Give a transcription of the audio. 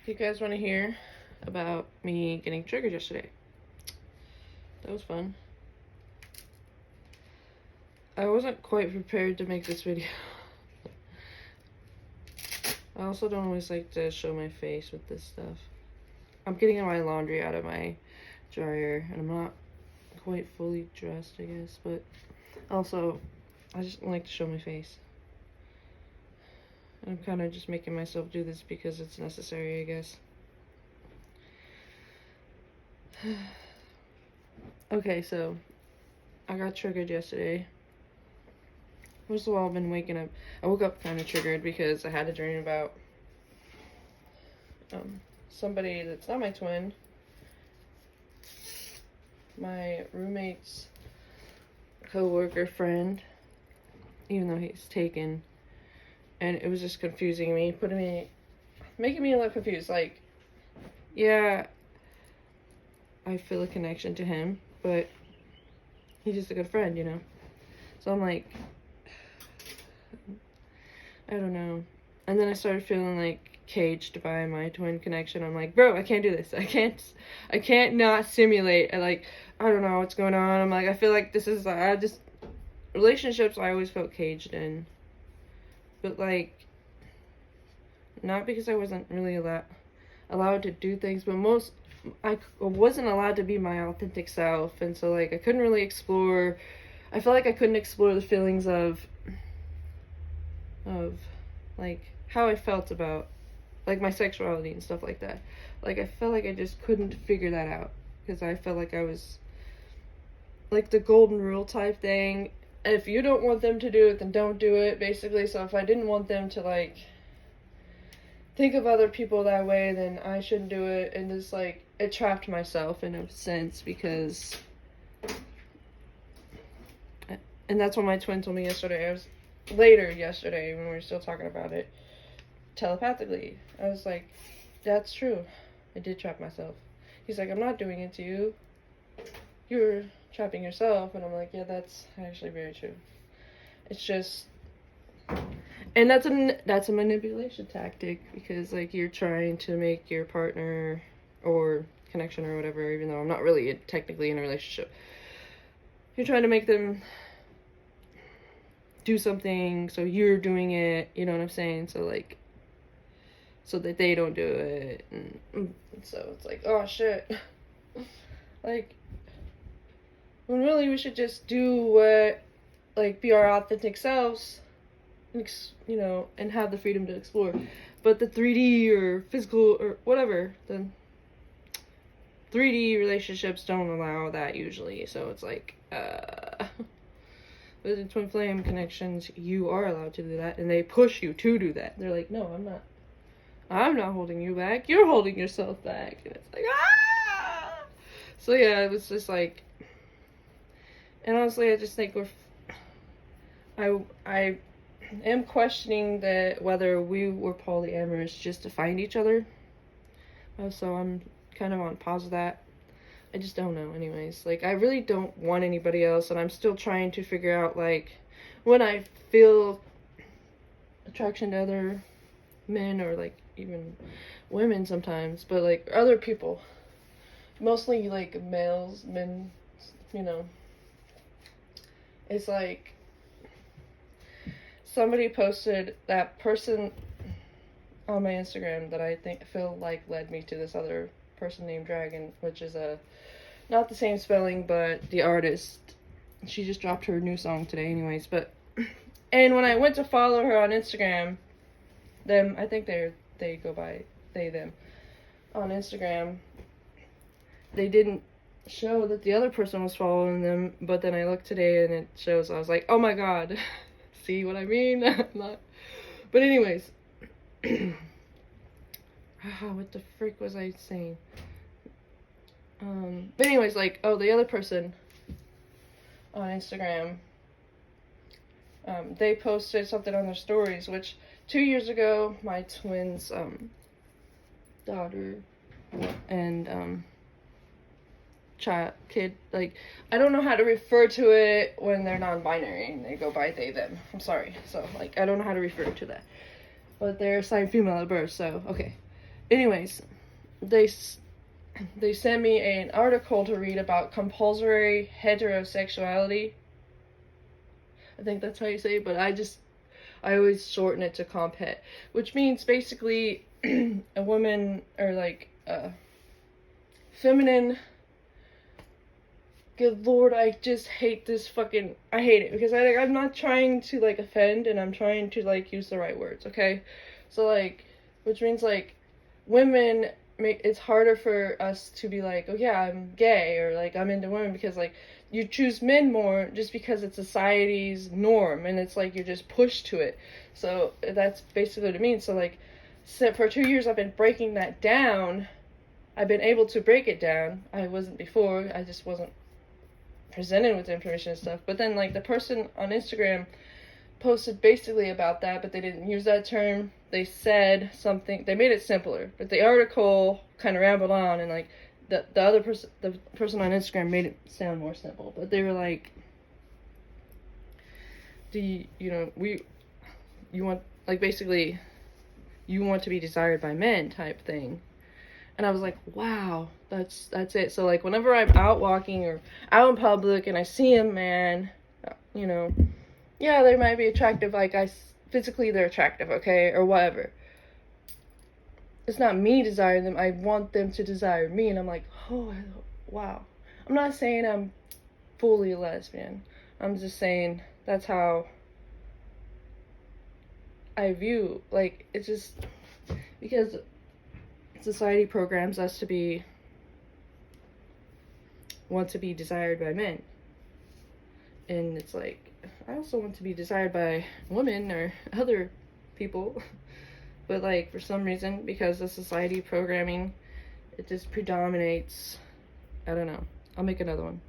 You guys want to hear about me getting triggered yesterday? That was fun. I wasn't quite prepared to make this video. I also don't always like to show my face with this stuff. I'm getting my laundry out of my dryer, and I'm not quite fully dressed, I guess, but also, I just like to show my face. I'm kind of just making myself do this because it's necessary, I guess. Okay, so I got triggered yesterday. First of all, I've been waking up. I woke up kind of triggered because I had a dream about somebody that's not my twin. My roommate's co-worker friend, even though he's taken. And it was just confusing me, making me look confused. Like, yeah, I feel a connection to him, but he's just a good friend, you know? So I'm like, I don't know. And then I started feeling like caged by my twin connection. I'm like, bro, I can't do this. I can't not simulate. I don't know what's going on. I'm like, I feel like this is, relationships I always felt caged in. But like, not because I wasn't really allowed to do things, but I wasn't allowed to be my authentic self. And so like, I couldn't really explore, I felt like I couldn't explore the feelings of like how I felt about like my sexuality and stuff like that. Like I felt like I just couldn't figure that out because I felt like I was like the golden rule type thing. If you don't want them to do it, then don't do it, basically. So if I didn't want them to like think of other people that way, then I shouldn't do it. And just like it trapped myself in a sense because, and that's what my twin told me yesterday. I was later yesterday when we were still talking about it telepathically. I was like, that's true. I did trap myself. He's like, I'm not doing it to you. You're trapping yourself. And I'm like, yeah, that's actually very true. It's just, and that's a manipulation tactic because like you're trying to make your partner or connection or whatever, even though I'm not really technically in a relationship, you're trying to make them do something so you're doing it, you know what I'm saying? So like, so that they don't do it. And so it's like, oh shit. Like, when really we should just do what, like, be our authentic selves, you know, and have the freedom to explore. But the 3D or physical or whatever, the 3D relationships don't allow that usually. So it's like, with the twin flame connections, you are allowed to do that, and they push you to do that. They're like, no, I'm not holding you back. You're holding yourself back. And it's like, ah! So yeah, it was just like, and honestly, I just think I am questioning that whether we were polyamorous just to find each other. So I'm kind of on pause of that. I just don't know anyways. Like, I really don't want anybody else, and I'm still trying to figure out, like, when I feel attraction to other men or, like, even women sometimes, but, like, other people. Mostly, like, men, you know. It's like, somebody posted that person on my Instagram that I feel like led me to this other person named Dragon, which is not the same spelling, but the artist. She just dropped her new song today anyways, but, and when I went to follow her on Instagram, I think they go by they, them, on Instagram, they didn't show that the other person was following them, but then I looked today and it shows. I was like, oh my god, see what I mean? Not, but anyways, what the frick was I saying? But anyways, like, oh, the other person on Instagram, they posted something on their stories, which 2 years ago, my twin's, daughter and, kid, like, I don't know how to refer to it when they're non-binary and they go by they, them. I'm sorry. So, like, I don't know how to refer to that. But they're assigned female at birth, so, okay. anyways, they sent me an article to read about compulsory heterosexuality. I think that's how you say it, but I always shorten it to comphet, which means basically a woman, or like feminine. Good lord, I just hate this fucking. I hate it because I'm not trying to like offend, and I'm trying to like use the right words, okay? So like, which means like, women it's harder for us to be like, oh yeah, I'm gay, or like I'm into women, because like you choose men more just because it's society's norm, and it's like you're just pushed to it. So that's basically what it means. So like, for 2 years I've been breaking that down. I've been able to break it down. I wasn't before. I just wasn't presented with the information and stuff. But then like the person on Instagram posted basically about that, but they didn't use that term. They said something, they made it simpler, but the article kind of rambled on, and like the person on Instagram made it sound more simple. But they were like, you want, like, basically you want to be desired by men type thing. And I was like, wow, that's it. So like whenever I'm out walking or out in public and I see a man, yeah, they might be attractive, like physically they're attractive, okay, or whatever. It's not me desiring them, I want them to desire me, and I'm like, oh, wow. I'm not saying I'm fully a lesbian. I'm just saying that's how I view, like, it's just because society programs us to want to be desired by men. And it's like, I also want to be desired by women or other people. But like, for some reason, because of society programming, it just predominates. I don't know. I'll make another one.